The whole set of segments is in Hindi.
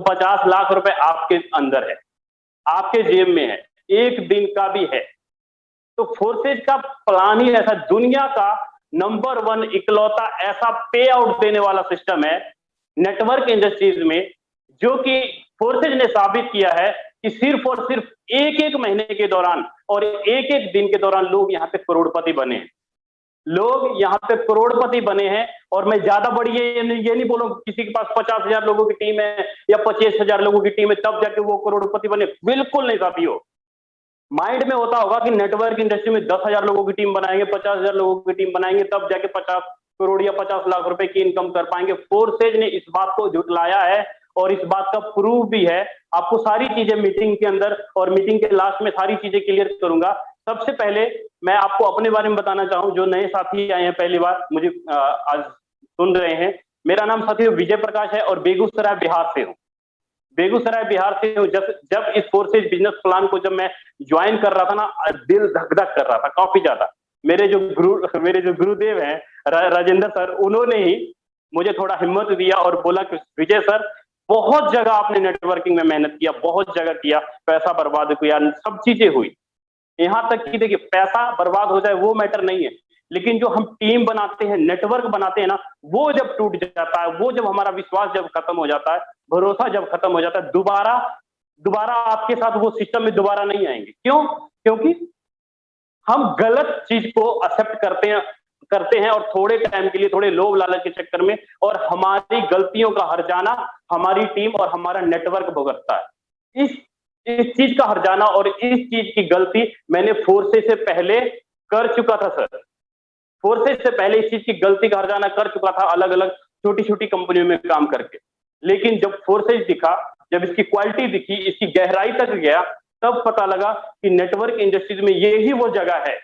50 लाख रुपए आपके अंदर है, आपके जेब में है, एक दिन का भी है। तो फोर्सेज का प्लान ही ऐसा, दुनिया का नंबर 1 इकलौता ऐसा पे आउट देने वाला सिस्टम है नेटवर्क इंडस्ट्रीज में, जो कि फोर्सेज ने साबित किया है कि सिर्फ और सिर्फ एक एक महीने के दौरान और एक एक दिन के दौरान लोग यहाँ पे करोड़पति बने हैं। लोग यहाँ पे करोड़पति बने हैं। और मैं ज्यादा बड़ी ये नहीं बोलूं किसी के पास 50,000 लोगों की टीम है या 25,000 लोगों की टीम है तब जाके वो करोड़पति बने, बिल्कुल नहीं साथियों। माइंड में होता होगा कि नेटवर्क इंडस्ट्री में 10,000 लोगों की टीम बनाएंगे, 50,000 लोगों की टीम बनाएंगे, तब जाके 50 करोड़ या 50 लाख रुपए की इनकम कर पाएंगे। फोर्सेज ने इस बात को झुटलाया है और इस बात का प्रूफ भी है। आपको सारी चीजें मीटिंग के अंदर और मीटिंग के लास्ट में सारी चीजें क्लियर करूंगा। सबसे पहले मैं आपको अपने बारे में बताना चाहूं, जो नए साथी आए हैं पहली बार मुझे आज सुन रहे हैं। मेरा नाम साथियों विजय प्रकाश है और बेगूसराय बिहार से हूं। बेगूसराय बिहार से हूं। जब इस फोर्सेज बिजनेस प्लान को जब मैं ज्वाइन कर रहा था ना, दिल धक धक कर रहा था काफी ज्यादा। मेरे जो गुरुदेव हैं राजेंद्र सर, उन्होंने ही मुझे थोड़ा हिम्मत दिया और बोला कि विजय सर, बहुत जगह आपने नेटवर्किंग में मेहनत किया, बहुत जगह किया, पैसा बर्बाद किया, सब चीजें हुई, यहां तक कि देखिए पैसा बर्बाद हो जाए वो मैटर नहीं है, लेकिन जो हम टीम बनाते हैं, नेटवर्क बनाते हैं ना, वो जब टूट जाता है, वो जब हमारा विश्वास जब खत्म हो जाता है, भरोसा जब खत्म हो जाता है, दोबारा आपके साथ वो सिस्टम में दोबारा नहीं आएंगे। क्यों? क्योंकि हम गलत चीज को एक्सेप्ट करते हैं और थोड़े टाइम के लिए, थोड़े लोभ लालच के चक्कर में, और हमारी गलतियों का हर्जाना हमारी टीम और हमारा नेटवर्क भुगतता है। इस चीज का हर्जाना और इस चीज की गलती मैंने फोर्सेज से पहले कर चुका था सर। फोर्सेज से पहले इस चीज की गलती का हर्जाना कर चुका था, अलग अलग छोटी छोटी कंपनियों में काम करके। लेकिन जब फोर्सेज दिखा, जब इसकी क्वालिटी दिखी, इसकी गहराई तक गया, तब पता लगा कि नेटवर्क इंडस्ट्रीज में यही वो जगह है,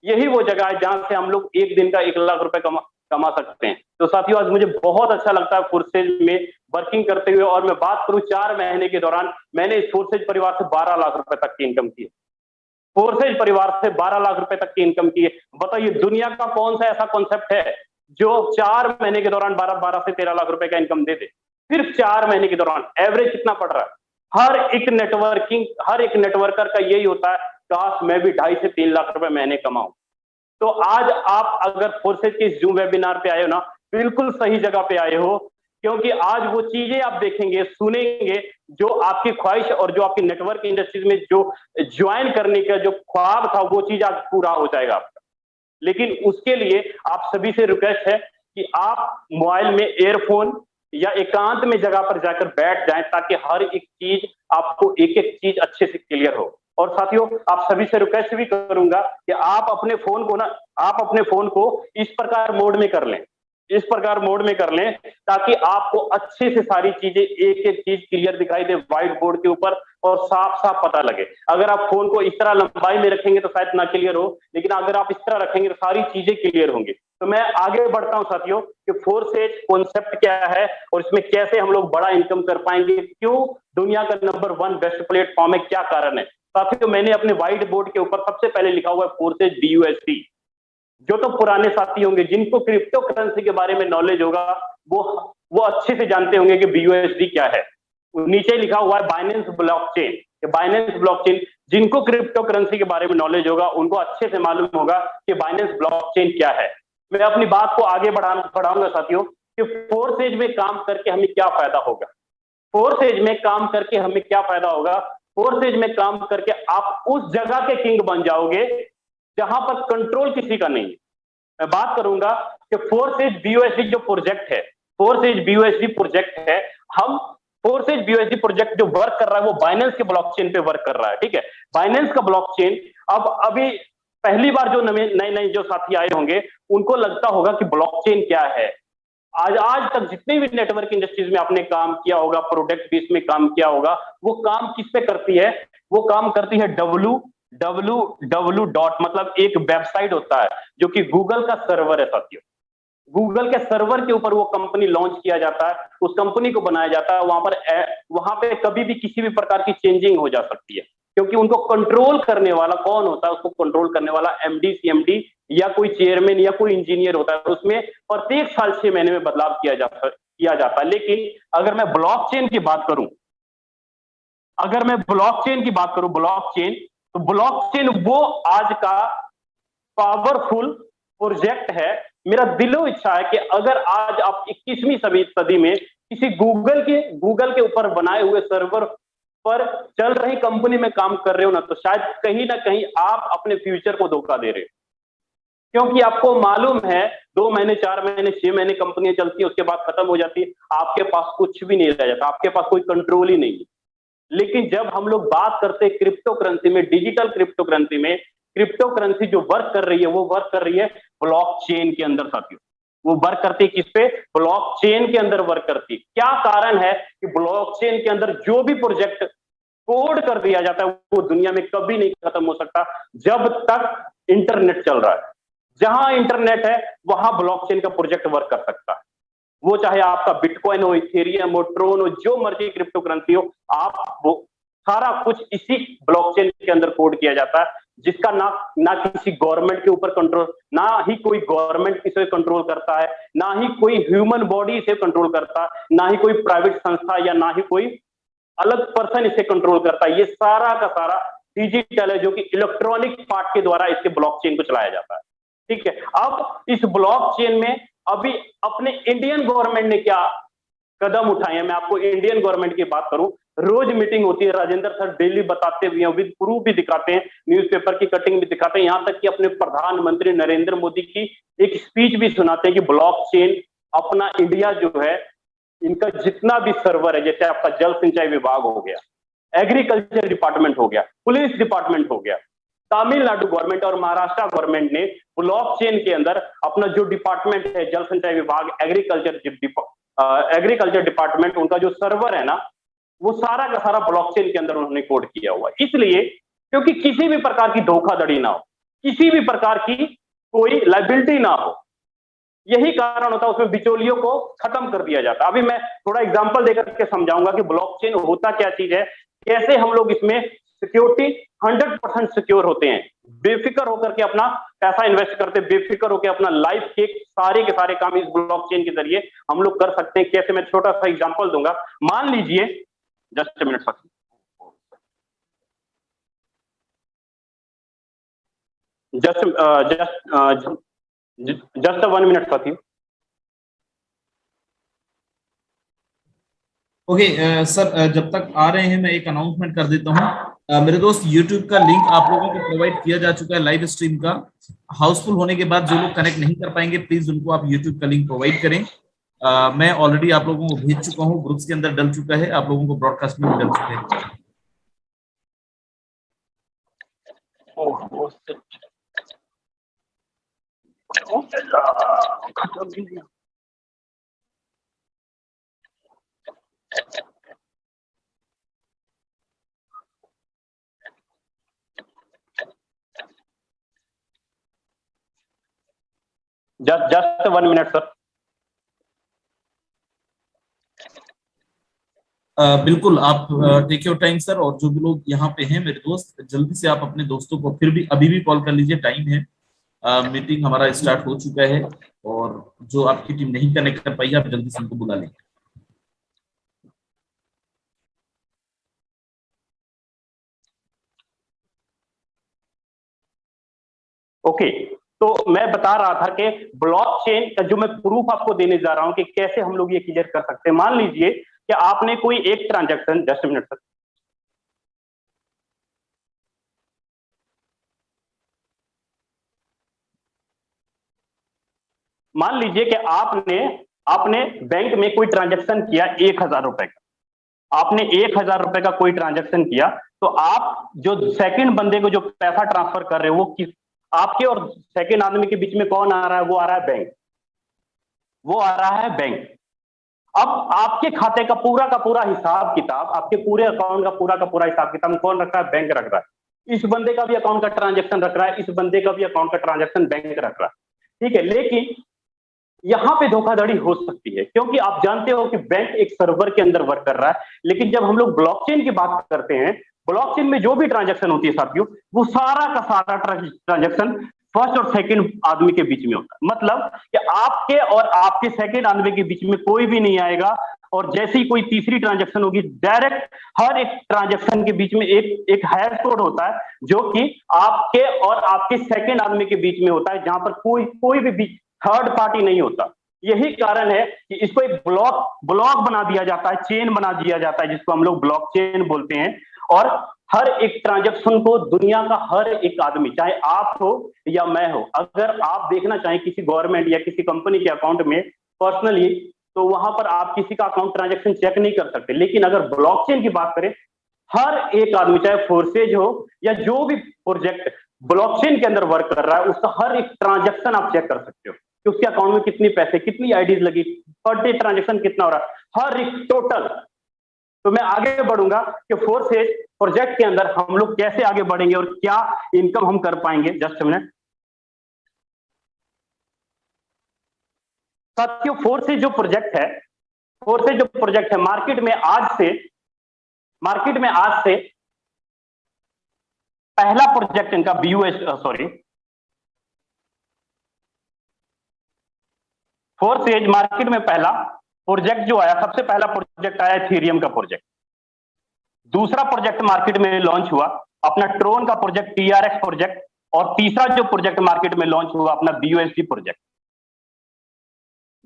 यही वो जगह है जहां से हम लोग एक दिन का 1 लाख रुपए कमा सकते हैं। तो साथियों, आज मुझे बहुत अच्छा लगता है फोर्सेज में वर्किंग करते हुए। और मैं बात करूं, 4 महीने के दौरान मैंने इस फोर्सेज परिवार से 12 लाख रुपए तक की इनकम की है। फोर्सेज परिवार से 12 लाख रुपए तक की इनकम की है। बताइए, दुनिया का कौन सा ऐसा कॉन्सेप्ट है जो 4 महीने के दौरान 12 से 13 लाख रुपए का इनकम दे दे? सिर्फ 4 महीने के दौरान एवरेज कितना पड़ रहा है? हर एक नेटवर्कर का यही होता है, काश मैं भी 2.5 से 3 लाख रुपए महीने कमाऊं। तो आज आप अगर फोर्सेज के जूम वेबिनार पे आए हो ना, बिल्कुल सही जगह पे आए हो, क्योंकि आज वो चीजें आप देखेंगे, सुनेंगे, जो आपकी ख्वाहिश और जो आपकी नेटवर्क इंडस्ट्रीज में जो ज्वाइन करने का जो ख्वाब था, वो चीज आज पूरा हो जाएगा आपका। लेकिन उसके लिए आप सभी से रिक्वेस्ट है कि आप मोबाइल में एयरफोन या एकांत में जगह पर जाकर बैठ जाएं, ताकि हर एक चीज आपको एक एक चीज अच्छे से क्लियर हो। और साथियों, आप सभी से रिक्वेस्ट भी करूंगा कि आप अपने फोन को इस प्रकार मोड में कर लें, ताकि आपको अच्छे से सारी चीजें एक एक चीज क्लियर दिखाई दे व्हाइट बोर्ड के ऊपर और साफ साफ पता लगे। अगर आप फोन को इस तरह लंबाई में रखेंगे तो शायद ना क्लियर हो, लेकिन अगर आप इस तरह रखेंगे तो सारी चीजें क्लियर होंगी। तो मैं आगे बढ़ता हूं साथियों कि फोर्सेज कॉन्सेप्ट क्या है और इसमें कैसे हम लोग बड़ा इनकम कर पाएंगे, क्यों दुनिया का नंबर 1 बेस्ट प्लेटफॉर्म है, क्या कारण है। साथियों, मैंने अपने व्हाइट बोर्ड के ऊपर सबसे पहले लिखा हुआ है फोर्सेज BUSD। जो तो पुराने साथी होंगे जिनको क्रिप्टो करेंसी के बारे में नॉलेज होगा, वो अच्छे से जानते होंगे कि BUSD क्या है। नीचे लिखा हुआ है बाइनेंस ब्लॉकचेन। बाइनेंस ब्लॉकचेन, जिनको क्रिप्टो करेंसी के बारे में नॉलेज होगा उनको अच्छे से मालूम होगा कि बाइनेंस ब्लॉकचेन क्या है। मैं अपनी बात को आगे बढ़ाऊंगा साथियों कि फोर्सेज में काम करके हमें क्या फायदा होगा। फोर्सेज में काम करके हमें क्या फायदा होगा? फोर्सेज में काम करके आप उस जगह के किंग बन जाओगे जहां पर कंट्रोल किसी का नहीं है। मैं बात करूंगा कि फोर्सेज BUSD जो प्रोजेक्ट है, फोर्सेज BUSD प्रोजेक्ट है, हम फोर्सेज BUSD प्रोजेक्ट जो वर्क कर रहा है वो बाइनेंस के ब्लॉकचेन पे वर्क कर रहा है। ठीक है, बाइनेंस का ब्लॉकचेन। अब अभी पहली बार जो नए जो साथी आए होंगे उनको लगता होगा कि ब्लॉकचेन क्या है। आज तक जितने भी नेटवर्क इंडस्ट्रीज में आपने काम किया होगा, प्रोडक्ट बेस में काम किया होगा, वो काम किस पे करती है? वो काम करती है www डॉट, मतलब एक वेबसाइट होता है जो कि गूगल का सर्वर है साथियों। गूगल के सर्वर के ऊपर वो कंपनी लॉन्च किया जाता है, उस कंपनी को बनाया जाता है। वहां पे कभी भी किसी भी प्रकार की चेंजिंग हो जा सकती है, क्योंकि उनको कंट्रोल करने वाला कौन होता है? उसको कंट्रोल करने वाला MD CMD या कोई चेयरमैन या कोई इंजीनियर होता है। उसमें प्रत्येक साल 6 महीने में बदलाव किया किया जाता है। लेकिन अगर मैं ब्लॉकचेन की बात करूं, ब्लॉकचेन, तो ब्लॉकचेन वो आज का पावरफुल प्रोजेक्ट है। मेरा दिलो इच्छा है कि अगर आज आप 21वीं सदी में किसी गूगल के ऊपर बनाए हुए सर्वर पर चल रही कंपनी में काम कर रहे हो ना, तो शायद कहीं ना कहीं आप अपने फ्यूचर को धोखा दे रहे हो। क्योंकि आपको मालूम है 2 महीने, 4 महीने, 6 महीने कंपनियां चलती है, उसके बाद खत्म हो जाती है, आपके पास कुछ भी नहीं रह जाता, आपके पास कोई कंट्रोल ही नहीं है। लेकिन जब हम लोग बात करते हैं क्रिप्टो करेंसी में, डिजिटल क्रिप्टो करेंसी में, क्रिप्टो करेंसी जो वर्क कर रही है वो वर्क कर रही है ब्लॉकचेन के अंदर साथियों। वो वर्क करती है किस पे? ब्लॉकचेन के अंदर वर्क करती है। क्या कारण है कि ब्लॉकचेन के अंदर जो भी प्रोजेक्ट कोड कर दिया जाता है वो दुनिया में कभी नहीं खत्म हो सकता जब तक इंटरनेट चल रहा है। जहां इंटरनेट है वहां ब्लॉकचेन का प्रोजेक्ट वर्क कर सकता है। वो चाहे आपका बिटकॉइन हो, इथेरियम हो, ट्रोन हो, जो मर्जी क्रिप्टो करेंसी हो, आप वो सारा कुछ इसी ब्लॉकचेन के अंदर कोड किया जाता है, जिसका ना किसी गवर्नमेंट के ऊपर कंट्रोल, ना ही कोई गवर्नमेंट इसे कंट्रोल करता है, ना ही कोई ह्यूमन बॉडी इसे कंट्रोल करता है, ना ही कोई प्राइवेट संस्था या ना ही कोई अलग पर्सन इसे कंट्रोल करता है। ये सारा का सारा डिजिटल है, जो कि इलेक्ट्रॉनिक पार्ट के द्वारा इसके ब्लॉकचेन को चलाया जाता है। ठीक है, अब इस ब्लॉकचेन में अभी अपने इंडियन गवर्नमेंट ने क्या कदम उठाए हैं, मैं आपको इंडियन गवर्नमेंट की बात करूं, रोज मीटिंग होती है, राजेंद्र सर डेली बताते हुए विद प्रूफ भी दिखाते हैं, न्यूज़पेपर की कटिंग भी दिखाते हैं, यहां तक कि अपने प्रधानमंत्री नरेंद्र मोदी की एक स्पीच भी सुनाते हैं कि ब्लॉकचेन अपना इंडिया जो है, इनका जितना भी सर्वर है, जैसे आपका जल सिंचाई विभाग हो गया, एग्रीकल्चर डिपार्टमेंट हो गया, पुलिस डिपार्टमेंट हो गया, तमिलनाडु गवर्नमेंट और महाराष्ट्र गवर्नमेंट ने ब्लॉकचेन के अंदर अपना जो डिपार्टमेंट है, जल सिंचाई विभाग, एग्रीकल्चर डिपार्टमेंट, उनका जो सर्वर है ना, वो सारा का सारा ब्लॉकचेन के अंदर उन्होंने कोड किया हुआ है। इसलिए क्योंकि किसी भी प्रकार की धोखाधड़ी ना हो, किसी भी प्रकार की कोई लाइबिलिटी ना हो, यही कारण होता है, उसमें बिचौलियों को खत्म कर दिया जाता है। अभी मैं थोड़ा एग्जांपल देकर के समझाऊंगा कि ब्लॉकचेन होता क्या चीज है, कैसे हम लोग इसमें सिक्योरिटी 100% सिक्योर होते हैं, बेफिक्र होकर के अपना पैसा इन्वेस्ट करते, बेफिक्र होकर अपना लाइफ के सारे काम इस ब्लॉकचेन के जरिए हम लोग कर सकते हैं। कैसे, मैं छोटा सा एग्जांपल दूंगा। मान लीजिए, just a minute, just 1 minute साथी। ओके सर, जब तक आ रहे हैं मैं एक अनाउंसमेंट कर देता हूँ। मेरे दोस्त, यूट्यूब का लिंक आप लोगों को प्रोवाइड किया जा चुका है लाइव स्ट्रीम का। हाउसफुल होने के बाद जो लोग कनेक्ट नहीं कर पाएंगे, प्लीज उनको आप यूट्यूब का लिंक प्रोवाइड करें। मैं ऑलरेडी आप लोगों को भेज चुका हूँ, ग्रुप्स के अंदर डल चुका है, आप लोगों को ब्रॉडकास्ट में भी डल चुका है। Just 1 minute sir. बिल्कुल, आप टेक योर टाइम सर। और जो भी लोग यहाँ पे हैं मेरे दोस्त, जल्दी से आप अपने दोस्तों को फिर भी अभी भी कॉल कर लीजिए, टाइम है। मीटिंग हमारा स्टार्ट हो चुका है, और जो आपकी टीम नहीं कनेक्ट कर पाई, आप जल्दी से उनको बुला लें। ओके, तो मैं बता रहा था कि ब्लॉकचेन का जो मैं प्रूफ आपको देने जा रहा हूं कि कैसे हम लोग ये क्लियर कर सकते हैं। मान लीजिए कि आपने कोई एक ट्रांजैक्शन, जस्ट मिनट सर, मान लीजिए कि आपने बैंक में कोई ट्रांजैक्शन किया 1,000 रुपए का, आपने 1,000 रुपए का कोई ट्रांजैक्शन किया, तो आप जो सेकंड बंदे को जो पैसा ट्रांसफर कर रहे हो, वो किस आपके और सेकंड आदमी के बीच में कौन आ रहा है? वो आ रहा है बैंक, वो आ रहा है बैंक। अब आपके खाते का पूरा हिसाब किताब, आपके पूरे अकाउंट का पूरा हिसाब किताब कौन रख रहा है? बैंक रख रहा है। इस बंदे का भी अकाउंट का ट्रांजैक्शन रख रहा है, इस बंदे का भी अकाउंट का ट्रांजैक्शन बैंक रख रहा है। ठीक है, लेकिन यहां पे धोखाधड़ी हो सकती है, क्योंकि आप जानते हो कि बैंक एक सर्वर के अंदर वर्क कर रहा है। लेकिन जब हम लोग ब्लॉकचेन की बात करते हैं, ब्लॉकचेन में जो भी ट्रांजैक्शन होती है साथियों, वो सारा का सारा ट्रांजैक्शन फर्स्ट और सेकंड आदमी के बीच में होता है। मतलब कि आपके और आपके सेकंड आदमी के बीच में कोई भी नहीं आएगा, और जैसे ही कोई तीसरी ट्रांजैक्शन होगी, डायरेक्ट हर एक ट्रांजैक्शन के बीच में एक हैश कोड होता है जो कि आपके और आपके सेकंड आदमी के बीच में होता है, जहां पर कोई भी थर्ड पार्टी नहीं होता। यही कारण है कि इसको एक ब्लॉक बना दिया जाता है, चेन बना दिया जाता है, जिसको हम लोग ब्लॉकचेन बोलते हैं। और हर एक ट्रांजैक्शन को दुनिया का हर एक आदमी, चाहे आप हो या मैं हो, अगर आप देखना चाहें किसी गवर्नमेंट या किसी कंपनी के अकाउंट में पर्सनली, तो वहां पर आप किसी का अकाउंट ट्रांजैक्शन चेक नहीं कर सकते। लेकिन अगर ब्लॉकचेन की बात करें, हर एक आदमी, चाहे फोर्सेज हो या जो भी प्रोजेक्ट ब्लॉकचेन के अंदर वर्क कर रहा है, उसका हर एक ट्रांजैक्शन आप चेक कर सकते हो कि उसके अकाउंट में कितनी पैसे, कितनी आईडीज लगी, पर डे ट्रांजैक्शन कितना हो रहा है, हर एक टोटल। तो मैं आगे बढ़ूंगा कि फोर्सेज प्रोजेक्ट के अंदर हम लोग कैसे आगे बढ़ेंगे और क्या इनकम हम कर पाएंगे। जस्ट अ मिनट साथियों, फोर्सेज जो प्रोजेक्ट है मार्केट में आज से पहला प्रोजेक्ट इनका फोर्सेज मार्केट में पहला प्रोजेक्ट जो आया, सबसे पहला प्रोजेक्ट आया इथेरियम का प्रोजेक्ट। दूसरा प्रोजेक्ट मार्केट में लॉन्च हुआ अपना ट्रोन का प्रोजेक्ट, TRX प्रोजेक्ट। और तीसरा जो प्रोजेक्ट मार्केट में लॉन्च हुआ अपना BUSD project.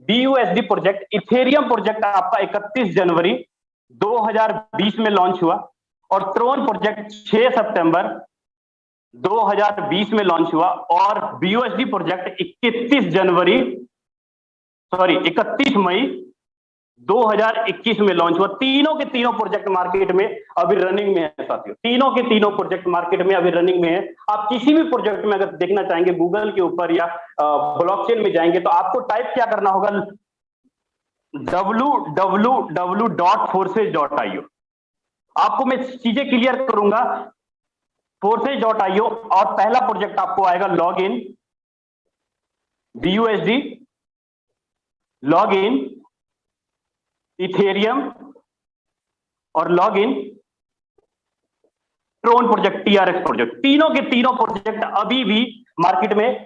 BUSD project, Ethereum project आपका 31 जनवरी 2020 में लॉन्च हुआ, और ट्रोन प्रोजेक्ट 6 सितंबर 2020 में लॉन्च हुआ, और BUSD प्रोजेक्ट 31 मई 2021 में लॉन्च हुआ। तीनों के तीनों प्रोजेक्ट मार्केट में अभी रनिंग में है साथियों, तीनों के तीनों प्रोजेक्ट मार्केट में अभी रनिंग में है। आप किसी भी प्रोजेक्ट में अगर देखना चाहेंगे, गूगल के ऊपर या ब्लॉकचेन में जाएंगे, तो आपको टाइप क्या करना होगा, www.forces.io। आपको मैं चीजें क्लियर करूंगा, forces.io, और पहला प्रोजेक्ट आपको आएगा log in BUSD, log in ethereum, और log in tron project, TRX project. तीनों के तीनों प्रोजेक्ट अभी भी मार्केट में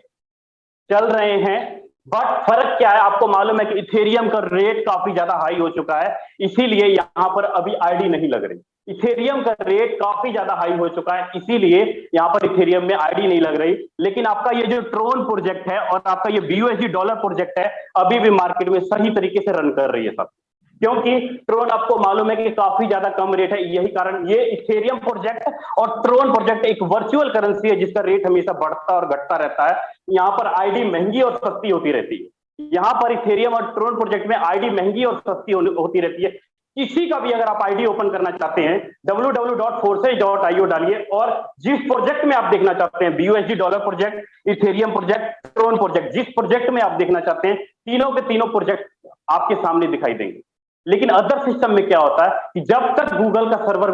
चल रहे हैं। बट फर्क क्या है, आपको मालूम है कि इथेरियम का रेट काफी ज्यादा हाई हो चुका है, इसीलिए यहां पर अभी आईडी नहीं लग रही। इथेरियम का रेट काफी ज्यादा हाई हो चुका है, इसीलिए यहां पर इथेरियम में आईडी नहीं लग रही। लेकिन आपका ये जो ट्रोन प्रोजेक्ट है और आपका ये BUSD डॉलर प्रोजेक्ट है, अभी भी मार्केट में सही तरीके से रन कर रही है सब, क्योंकि ट्रोन आपको मालूम है कि काफी ज्यादा कम रेट है। यही कारण, ये इथेरियम प्रोजेक्ट और ट्रोन प्रोजेक्ट एक वर्चुअल करेंसी है जिसका रेट हमेशा बढ़ता और घटता रहता है। यहाँ पर आईडी महंगी और सस्ती होती रहती है। यहाँ पर इथेरियम और ट्रोन प्रोजेक्ट में आईडी महंगी और सस्ती होती रहती है। किसी का भी अगर आप आईडी ओपन करना चाहते हैं, www.forces.io डालिए, और जिस प्रोजेक्ट में आप देखना चाहते हैं, BUSD dollar project, Ethereum project, Tron project, जिस प्रोजेक्ट में आप देखना चाहते हैं, तीनों के तीनों प्रोजेक्ट आपके सामने दिखाई देंगे। लेकिन अदर सिस्टम में क्या होता है कि जब तक गूगल का सर्वर,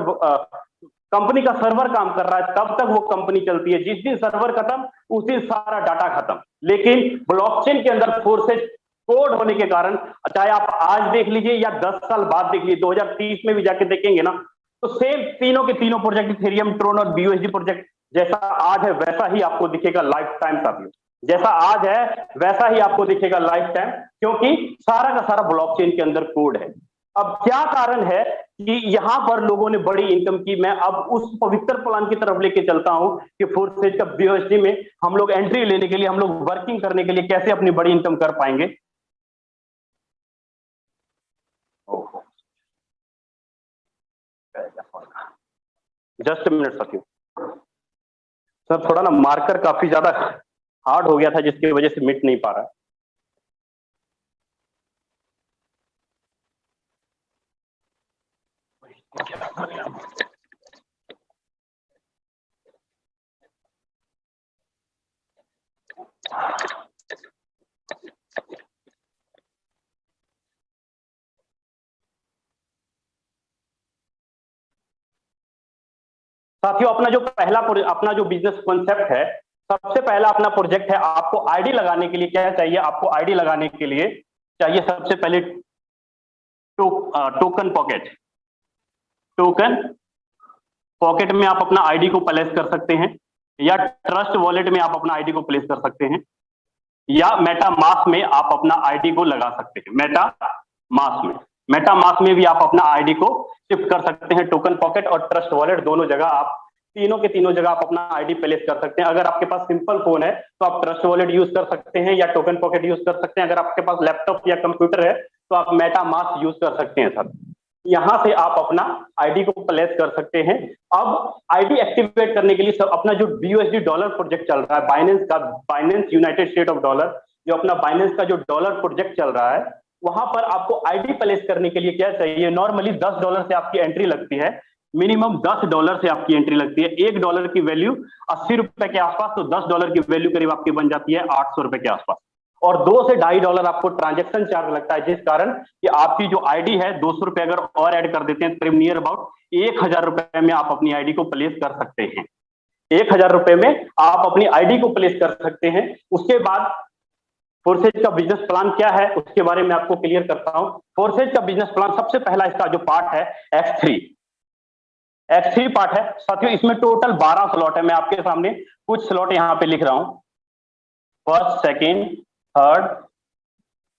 कंपनी का सर्वर काम कर रहा है, तब तक वो कंपनी चलती है। जिस दिन सर्वर खत्म, उस दिन सारा डाटा खत्म। लेकिन ब्लॉकचेन के अंदर फोर्सेज कोड होने के कारण, चाहे आप आज देख लीजिए या 10 साल बाद देख लीजिए, 2030 में भी जाके देखेंगे ना, तो सेम तीनों के तीनों प्रोजेक्ट, इथेरियम, ट्रोन और BUSD प्रोजेक्ट जैसा आज है वैसा ही आपको दिखेगा लाइफ टाइम साथियों। जैसा आज है वैसा ही आपको दिखेगा लाइफ टाइम, क्योंकि सारा का सारा ब्लॉकचेन के अंदर कोड है। अब क्या कारण है कि यहां पर लोगों ने बड़ी इनकम की? मैं अब उस पवित्र प्लान की तरफ लेके चलता हूं कि फोर्सेज का BUSD में हम लोग एंट्री लेने के लिए, हम लोग वर्किंग करने के लिए कैसे अपनी बड़ी इनकम कर पाएंगे। जस्ट मिनट साथियों, सर थोड़ा ना मार्कर काफी ज्यादा हार्ड हो गया था, जिसकी वजह से मिट नहीं पा रहा। साथियों, अपना जो बिजनेस कॉन्सेप्ट है, सबसे पहला अपना प्रोजेक्ट है। आपको आईडी लगाने के लिए क्या चाहिए? आपको आईडी लगाने के लिए चाहिए सबसे पहले टोकन पॉकेट। टोकन पॉकेट में आप अपना आईडी को प्लेस कर सकते हैं। या ट्रस्ट वॉलेट में आप अपना आईडी को प्लेस कर सकते हैं, या मेटा मास्क में आप अपना आईडी को लगा सकते हैं। मेटा मास्क में भी आप अपना आईडी को शिफ्ट कर सकते हैं। टोकन पॉकेट और ट्रस्ट वॉलेट दोनों जगह आप तीनों जगह आप अपना आईडी प्लेस कर सकते हैं। अगर आपके पास सिंपल फोन है तो आप ट्रस्ट वॉलेट यूज कर सकते हैं या टोकन पॉकेट यूज कर सकते हैं। अगर आपके पास लैपटॉप या कंप्यूटर है तो आप मेटा मास्क यूज कर सकते हैं सर। यहां से आप अपना आईडी को प्लेस कर सकते हैं। अब आईडी एक्टिवेट करने के लिए सब अपना जो BUSD डॉलर प्रोजेक्ट चल रहा है बाइनेंस का, Binance United state of dollar, जो अपना बाइनेंस का जो डॉलर प्रोजेक्ट चल रहा है, वहां पर आपको आईडी प्लेस करने के लिए क्या चाहिए, नॉर्मली $10 से आपकी एंट्री लगती है, मिनिमम $10 से आपकी एंट्री लगती है। $1 की वैल्यू 80 रुपए के आसपास, तो $10 की वैल्यू करीब आपकी बन जाती है 800 रुपए के आसपास। और $2 से $2.5 आपको ट्रांजेक्शन चार्ज लगता है, जिस कारण कि आपकी जो आईडी है 200 रुपए अगर और ऐड कर देते हैं करीब नियर अबाउट 1000 रुपए में आप अपनी आईडी को प्लेस कर सकते हैं। 1000 रुपए में आप अपनी आईडी को प्लेस कर सकते हैं। उसके बाद फोर्सेज का बिजनेस प्लान क्या है उसके बारे में आपको क्लियर करता हूं। फोर्सेज का बिजनेस प्लान, सबसे पहला इसका जो पार्ट है X3 पार्ट है साथियों। इसमें टोटल 12 स्लॉट है। मैं आपके सामने कुछ स्लॉट यहां पे लिख रहा हूं, फर्स्ट, सेकेंड, थर्ड,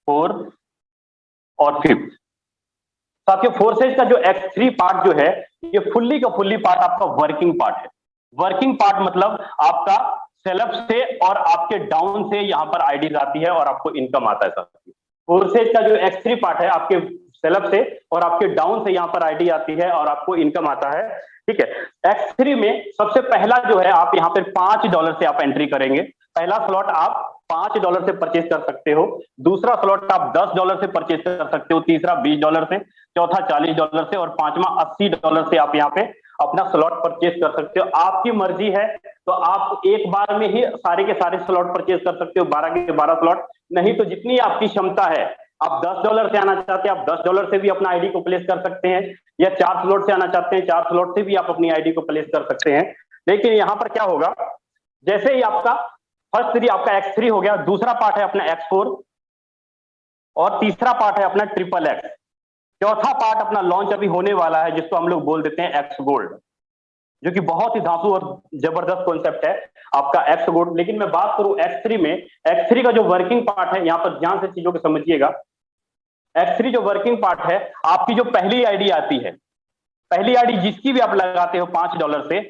फोर्थ और फिफ्थ। साथियों फोर्सेज का जो X3 पार्ट जो है ये फुल्ली का फुल्ली पार्ट आपका वर्किंग पार्ट है। वर्किंग पार्ट मतलब आपका सेल्फ से और आपके डाउन से यहां पर आईडीज आती है और आपको इनकम आता है साथियों। फोर्सेज का जो X3 पार्ट है आपके सेल्फ से और आपके डाउन से यहां पर आईडी आती है और आपको इनकम आता है, ठीक है। X3 में सबसे पहला जो है आप यहां पर $5 से आप एंट्री करेंगे। पहला स्लॉट आप $5 से परचेज कर सकते हो, दूसरा स्लॉट आप $10 से परचेज कर सकते हो, तीसरा $20 से, चौथा $40 से और पांचवा $80 से आप यहाँ पे अपना स्लॉट परचेज कर सकते हो। आपकी मर्जी है तो आप एक बार में ही सारे के सारे स्लॉट परचेज कर सकते हो, 12 के 12 स्लॉट, नहीं तो जितनी आपकी क्षमता है, आप $10 से आना चाहते हैं आप $10 से भी अपना आईडी को प्लेस कर सकते हैं, या 4 स्लॉट से आना चाहते हैं 4 स्लॉट से भी आप अपनी आईडी को प्लेस कर सकते हैं। लेकिन यहां पर क्या होगा, जैसे ही आपका फर्स्ट 3 आपका X3 हो गया, दूसरा पार्ट है अपना X4 और तीसरा पार्ट है अपना XXX, चौथा पार्ट अपना लॉन्च अभी होने वाला है जिसको हम लोग बोल देते हैं X गोल्ड, जो कि बहुत ही धांसू और जबरदस्त कॉन्सेप्ट है आपका X गोल्ड। लेकिन मैं बात करूं X3 में, X3 का जो वर्किंग पार्ट है, यहां पर ध्यान से चीजों को समझिएगा। X3 जो वर्किंग पार्ट है, आपकी जो पहली आईडी आती है, पहली आईडी जिसकी भी आप लगाते हो $5 से,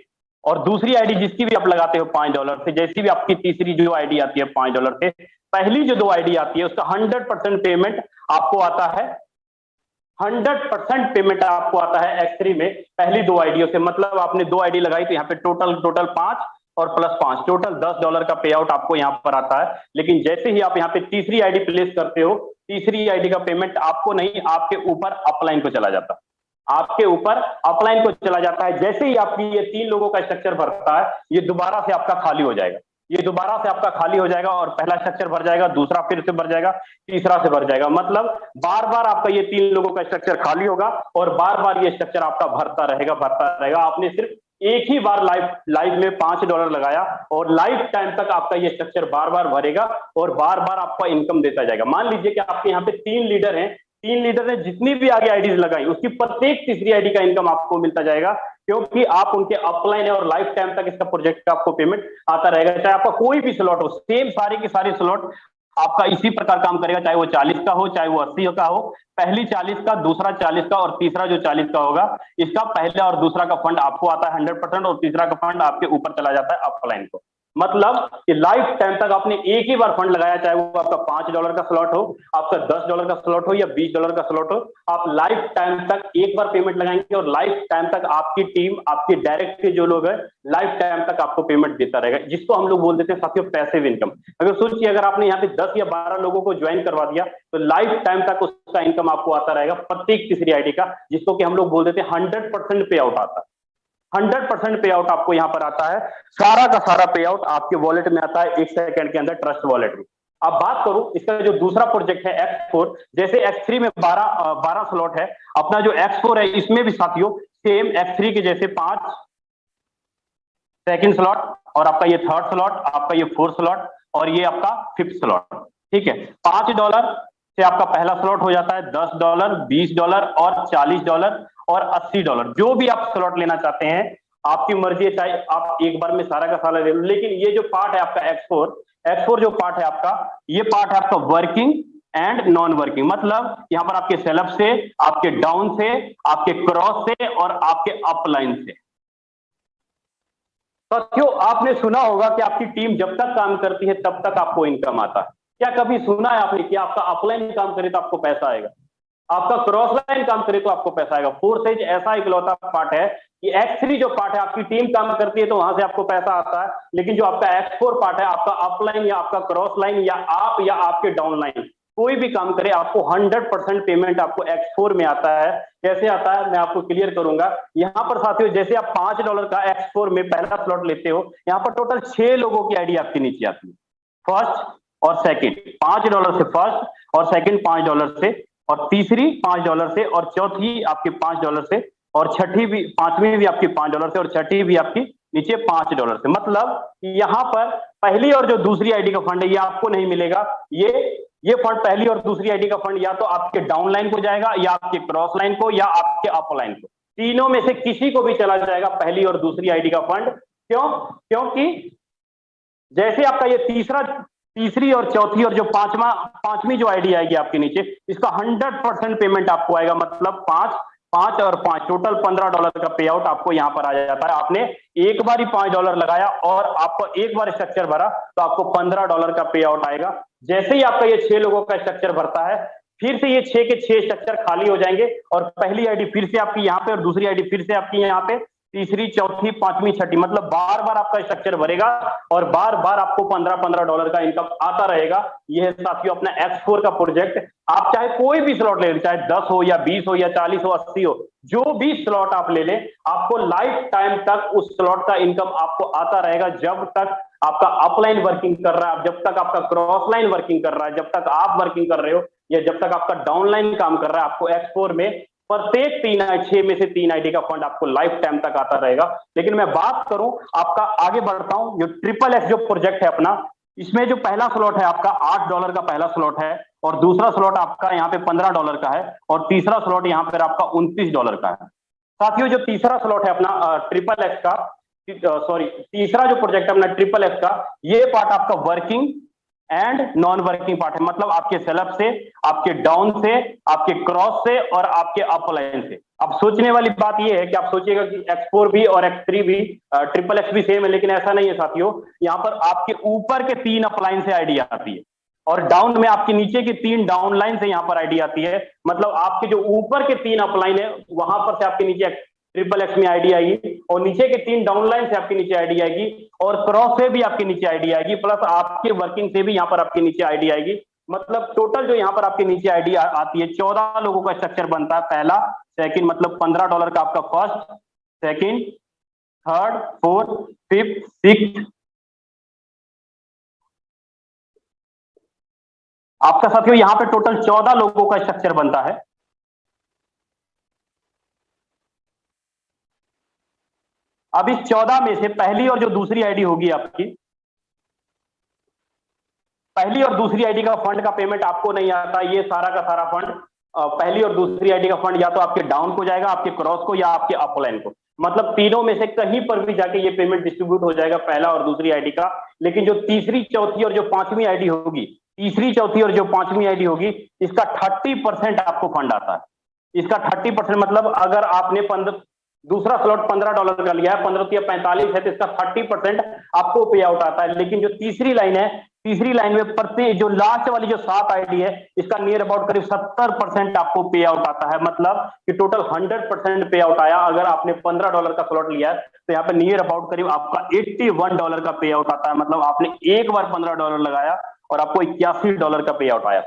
और दूसरी आईडी जिसकी भी आप लगाते हो $5 से, जैसी भी आपकी तीसरी जो आईडी आती है $5 से, पहली जो 2 आईडी आती है उसका 100% पेमेंट आपको आता है। 100% पेमेंट आपको आता है X3 में पहली 2 आईडियों से। मतलब आपने 2 आईडी लगाई तो यहाँ पे टोटल 5 और प्लस 5 टोटल $10 का पे आउट आपको यहाँ पर आता है। लेकिन जैसे ही आप यहाँ पे तीसरी आईडी प्लेस करते हो, तीसरी आईडी का पेमेंट आपको नहीं, आपके ऊपर अपलाइन को चला जाता है, आपके ऊपर अपलाइन को चला जाता है। जैसे ही आपकी ये 3 लोगों का स्ट्रक्चर भरता है, ये दोबारा से आपका खाली हो जाएगा, ये दोबारा से आपका खाली हो जाएगा और पहला स्ट्रक्चर भर जाएगा, दूसरा फिर से भर जाएगा, तीसरा से भर जाएगा। मतलब बार बार आपका ये 3 लोगों का स्ट्रक्चर खाली होगा और बार बार ये स्ट्रक्चर आपका भरता रहेगा। आपने सिर्फ एक ही बार लाइव में $5 लगाया और लाइफ टाइम तक आपका ये स्ट्रक्चर बार बार भरेगा और बार बार आपका इनकम देता जाएगा। मान लीजिए कि आपके यहाँ पे 3 लीडर हैं, 3 लीडर ने जितनी भी आगे आईडीज लगाई उसकी प्रत्येक तीसरी आईडी का इनकम आपको मिलता जाएगा, क्योंकि आप उनके अपलाइन है और लाइफ टाइम तक इसका प्रोजेक्ट का आपको पेमेंट आता रहेगा। चाहे आपका कोई भी स्लॉट हो, सेम सारे के सारे स्लॉट आपका इसी प्रकार काम करेगा, चाहे वो 40 का हो चाहे वो 80 का हो। पहली 40 का, दूसरा 40 का और तीसरा जो 40 का होगा, इसका पहला और दूसरा का फंड आपको आता है 100% और तीसरा का फंड आपके ऊपर चला जाता है अपलाइन को। मतलब कि लाइफ टाइम तक आपने एक ही बार फंड लगाया, चाहे वो आपका $5 का स्लॉट हो, आपका $10 का स्लॉट हो या $20 का स्लॉट हो, आप लाइफ टाइम तक एक बार पेमेंट लगाएंगे और लाइफ टाइम तक आपकी टीम, आपके डायरेक्ट के जो लोग हैं, लाइफ टाइम तक आपको पेमेंट देता रहेगा, जिसको हम लोग बोल देते हैं साथियों पैसिव इनकम। अगर सोचिए, अगर आपने यहाँ पे 10 या 12 लोगों को ज्वाइन करवा दिया तो लाइफ टाइम तक उसका इनकम आपको आता रहेगा प्रत्येक तीसरी आईडी का, जिसको कि हम लोग बोल देते हैं 100% पे आउट आता है। 100% पे आउट आपको यहां पर आता है, सारा का सारा पे आउट आपके वॉलेट में आता है 1 सेकंड के अंदर ट्रस्ट वॉलेट में। अब बात करूं इसका जो दूसरा प्रोजेक्ट है X4, जैसे X3 में 12 स्लॉट है, अपना जो X4 है इसमें भी साथियों सेम X3 के जैसे 5 सेकंड स्लॉट और आपका ये थर्ड स्लॉट, आपका ये 4th स्लॉट और ये आपका 5th स्लॉट, ठीक है। $5 से आपका पहला स्लॉट हो जाता है $10, $20 और $40 और $80। जो भी आप स्लॉट लेना चाहते हैं आपकी मर्जी है, चाहे आप एक बार में सारा का सारा ले लो। लेकिन ये जो पार्ट है आपका X4 जो पार्ट है आपका, ये पार्ट है आपका वर्किंग एंड नॉन वर्किंग। मतलब यहाँ पर आपके सेलअप से, आपके डाउन से, आपके क्रॉस से और आपके अपलाइन से। साथियों, आपने सुना होगा कि आपकी टीम जब तक काम करती है तब तक आपको इनकम आता है। क्या कभी सुना है आपने कि आपका अपलाइन काम करे तो आपको पैसा आएगा, आपका क्रॉस लाइन काम करे तो आपको पैसा आएगा? फोर्स एज ऐसा इकलौता पार्ट है कि X3 जो पार्ट है, आपकी टीम काम करती है तो वहां से आपको पैसा आता है। लेकिन जो आपका X4 पार्ट है, आपका अपलाइन या आपका क्रॉस लाइन या आपके डाउन लाइन कोई भी काम करे, आपको 100% पेमेंट आपको X4 में आता है। कैसे आता है मैं आपको क्लियर करूंगा। यहां पर साथियों, जैसे आप $5 का X4 में पहला स्लॉट लेते हो, यहां पर टोटल 6 लोगों की आईडी आपके नीचे आती है, फर्स्ट और सेकंड। $5 से फर्स्ट और सेकंड $5 से, और तीसरी $5 से, और चौथी आपकी $5 से, और छठी भी, पांचवी भी आपकी $5 से, और छठी भी आपकी नीचे $5 से। मतलब यहाँ पर पहली और जो दूसरी आईडी का फंड है ये आपको नहीं मिलेगा। ये फंड, पहली और दूसरी आईडी का फंड, या तो आपके डाउन लाइन को जाएगा, या आपके क्रॉस लाइन को, या आपके अप लाइन को। तीनों में से किसी को भी चला जाएगा पहली और दूसरी आईडी का फंड। क्यों? क्योंकि जैसे आपका ये तीसरी और चौथी और जो पांचवी जो आईडी आएगी आपके नीचे, इसका 100% पेमेंट आपको आएगा। मतलब 5 और 5 टोटल $15 का पे आउट आपको यहाँ पर आ जाता है। आपने एक बार ही $5 लगाया और आपको एक बार स्ट्रक्चर भरा तो आपको $15 का पे आउट आएगा। जैसे ही आपका ये 6 लोगों का स्ट्रक्चर भरता है, फिर से ये 6 के 6 स्ट्रक्चर खाली हो जाएंगे, और पहली आईडी फिर से आपकी यहाँ पे, और दूसरी आईडी फिर से आपकी यहाँ पे, तीसरी, चौथी, पांचवी, छठी। मतलब बार बार आपका स्ट्रक्चर भरेगा और बार बार आपको $15 का इनकम आता रहेगा। यह है साथियों अपना X4 का प्रोजेक्ट। आप चाहे कोई भी स्लॉट ले लें, चाहे 10 हो या 20 हो या 40 हो, 80 हो, जो भी स्लॉट आप ले लें, आपको लाइफ टाइम तक उस स्लॉट का इनकम आपको आता रहेगा। जब तक आपका अपलाइन वर्किंग कर रहा है, जब तक आपका क्रॉस लाइन वर्किंग कर रहा है, जब तक आप वर्किंग कर रहे हो, या जब तक आपका डाउन लाइन काम कर रहा है, आपको X4 में प्रत्येक 6 में से 3 आईडी का फंड आपको लाइफ टाइम तक आता रहेगा। लेकिन मैं बात करूं आपका, आगे बढ़ता हूं, जो XXX जो प्रोजेक्ट है अपना, इसमें जो पहला स्लॉट है आपका $8 का पहला स्लॉट है, और दूसरा स्लॉट आपका यहाँ पे $15 का है, और तीसरा स्लॉट यहाँ पर आपका $29 का है। साथियों, जो तीसरा स्लॉट है अपना XXX का, तीसरा जो प्रोजेक्ट है अपना XXX का, ये पार्ट आपका working and non working part है। मतलब आपके सेलअप से, आपके डाउन से, आपके क्रॉस से, और आपके अप लाइन से। अब सोचने वाली बात यह है कि आप सोचिएगा कि X4 भी और X3 भी, XXX भी सेम है, लेकिन ऐसा नहीं है साथियों। यहाँ पर आपके ऊपर के 3 अप लाइन से आईडी आती है, और डाउन में आपके नीचे की 3 डाउन लाइन से यहाँ पर आईडी आती है। मतलब आपके जो ऊपर के 3 अप लाइन है, वहां पर से आपके नीचे XXX में आईडी आएगी, और नीचे के 3 डाउन लाइन से आपके नीचे आईडी आएगी, और क्रॉस से भी आपके नीचे आईडी आएगी, प्लस आपके वर्किंग से भी यहाँ पर आपके नीचे आईडी आएगी। मतलब टोटल जो यहाँ पर आपके नीचे आईडी आती है, 14 लोगों का स्ट्रक्चर बनता है। पहला, सेकंड, मतलब $15 का आपका first, second, third, fourth, fifth, sixth. आपका साथियों यहाँ पे टोटल 14 लोगों का स्ट्रक्चर बनता है। अब इस 14 में से पहली और जो दूसरी आईडी होगी आपकी, पहली और दूसरी आईडी का फंड का पेमेंट आपको नहीं आता। ये सारा का सारा फंड, पहली और दूसरी आईडी का फंड या तो आपके डाउन को जाएगा, आपके क्रॉस को, या आपके अपलाइन को। मतलब तीनों में से कहीं पर भी जाके ये पेमेंट डिस्ट्रीब्यूट हो जाएगा, पहला और दूसरी आईडी का। लेकिन जो तीसरी, चौथी और जो पांचवी आईडी होगी, तीसरी, चौथी और जो पांचवी आईडी होगी, इसका 30% आपको फंड आता है। इसका 30% मतलब अगर आपने दूसरा स्लॉट $15 का लिया है, 15 या 45 है, तो इसका 30% आपको पे आउट आता है। लेकिन जो तीसरी लाइन है, तीसरी लाइन में प्रति जो लास्ट वाली जो 7 आईडी है, इसका नियर अबाउट करीब 70% आपको पे आउट आता है। मतलब कि टोटल 100% पे आउट आया। अगर आपने $15 का स्लॉट लिया है तो यहाँ पे नियर अबाउट करीब आपका $81 का पे आउट आता है। मतलब आपने एक बार $15 लगाया और आपको $81 का पे आउट आया।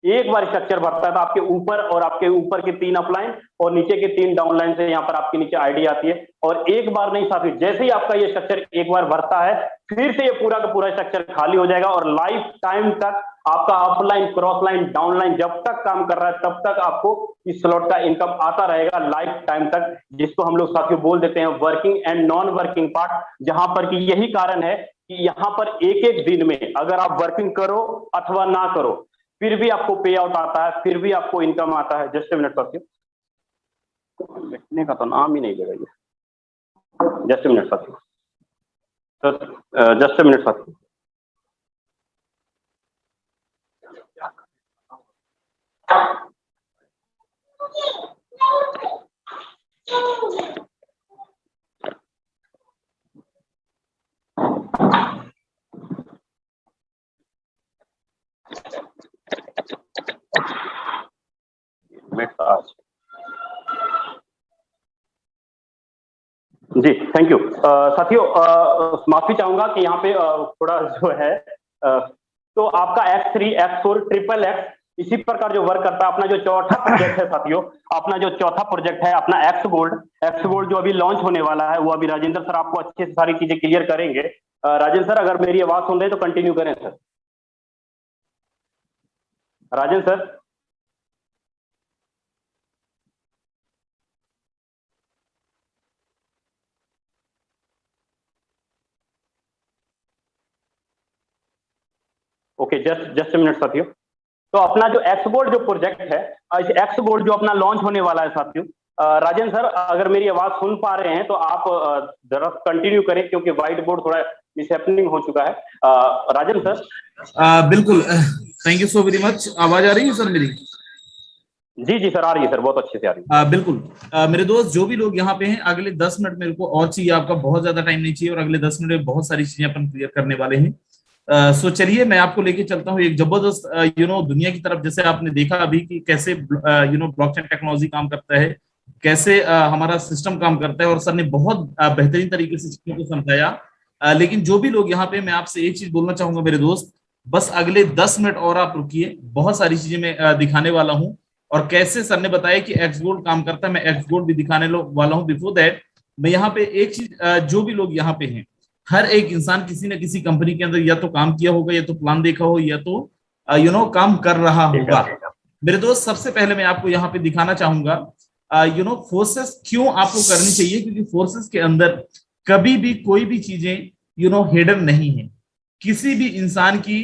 एक बार स्ट्रक्चर भरता है तो आपके ऊपर, और आपके ऊपर के 3 अपलाइन और नीचे के 3 डाउनलाइन से यहाँ पर आपके नीचे आईडी आती है। और एक बार नहीं साथी, जैसे ही आपका ये स्ट्रक्चर एक बार भरता है, फिर से ये पूरा का पूरा स्ट्रक्चर खाली हो जाएगा, और लाइफ टाइम तक आपका अपलाइन, क्रॉस लाइन, डाउनलाइन जब तक काम कर रहा है तब तक आपको इस स्लॉट का इनकम आता रहेगा लाइफ टाइम तक, जिसको हम लोग साथियों बोल देते हैं working and non working part. जहां पर कि यही कारण है कि यहाँ पर एक एक दिन में अगर आप वर्किंग करो अथवा ना करो, फिर भी आपको पे आउट आता है, फिर भी आपको इनकम आता है। जस्ट ए मिनट साथियों, लिखने का तो नाम ही नहीं ले रही है। जस्ट मिनट साथियों, जस्ट मिनट साथियों। जी थैंक यू साथियों, माफी चाहूंगा कि यहाँ पे थोड़ा जो है तो आपका X3, X4, ट्रिपल X इसी प्रकार जो वर्क करता है। अपना जो चौथा प्रोजेक्ट है साथियों, अपना जो चौथा प्रोजेक्ट है अपना एक्स गोल्ड जो अभी लॉन्च होने वाला है, वो अभी राजेंद्र सर आपको अच्छे से सारी चीजें क्लियर करेंगे। राजेंद्र सर अगर मेरी आवाज सुन रहे हैं तो कंटिन्यू करें sir. Rajendra sir. Okay, just minute साथियों। तो अपना जो एक्स गोल्ड जो प्रोजेक्ट है, इस एक्स गोल्ड जो अपना लॉन्च होने वाला है साथियों, राजेंद्र सर अगर मेरी आवाज सुन पा रहे हैं तो आप जरा कंटिन्यू करें, क्योंकि व्हाइट बोर्ड थोड़ा मिसहैपनिंग हो चुका है। राजेंद्र सर। बिल्कुल, thank you so very much. आवाज आ रही है सर मेरी? जी सर आ रही है सर, बहुत अच्छे से आ रही है। बिल्कुल। मेरे दोस्त जो भी लोग यहाँ पे हैं, अगले 10 मिनट मेरे को और चाहिए, आपका बहुत ज्यादा टाइम नहीं चाहिए, और अगले 10 मिनट में बहुत सारी चीजें अपन क्लियर करने वाले हैं। सो चलिए मैं आपको लेके चलता हूँ एक जबरदस्त दुनिया की तरफ। जैसे आपने देखा अभी कि कैसे ब्लॉकचेन टेक्नोलॉजी काम करता है, कैसे हमारा सिस्टम काम करता है, और सर ने बहुत बेहतरीन तरीके से चीजों को समझाया। लेकिन जो भी लोग यहाँ पे, मैं आपसे एक चीज बोलना चाहूंगा मेरे दोस्त, बस अगले 10 मिनट और आप रुकिए, बहुत सारी चीजें मैं दिखाने वाला हूँ। और कैसे सर ने बताया कि एक्स गोल्ड काम करता है, मैं एक्स गोल्ड भी दिखाने वाला हूँ। बिफोर दैट मैं यहाँ पे एक चीज, जो भी लोग यहाँ पे हैं, हर एक इंसान किसी न किसी कंपनी के अंदर या तो काम किया होगा, या तो प्लान देखा हो, या तो काम कर रहा होगा। मेरे दोस्त सबसे पहले मैं आपको यहाँ पे दिखाना चाहूंगा फोर्सेस क्यों आपको करनी चाहिए, क्योंकि फोर्सेस के अंदर कभी भी कोई भी चीजें हिडन नहीं है। किसी भी इंसान की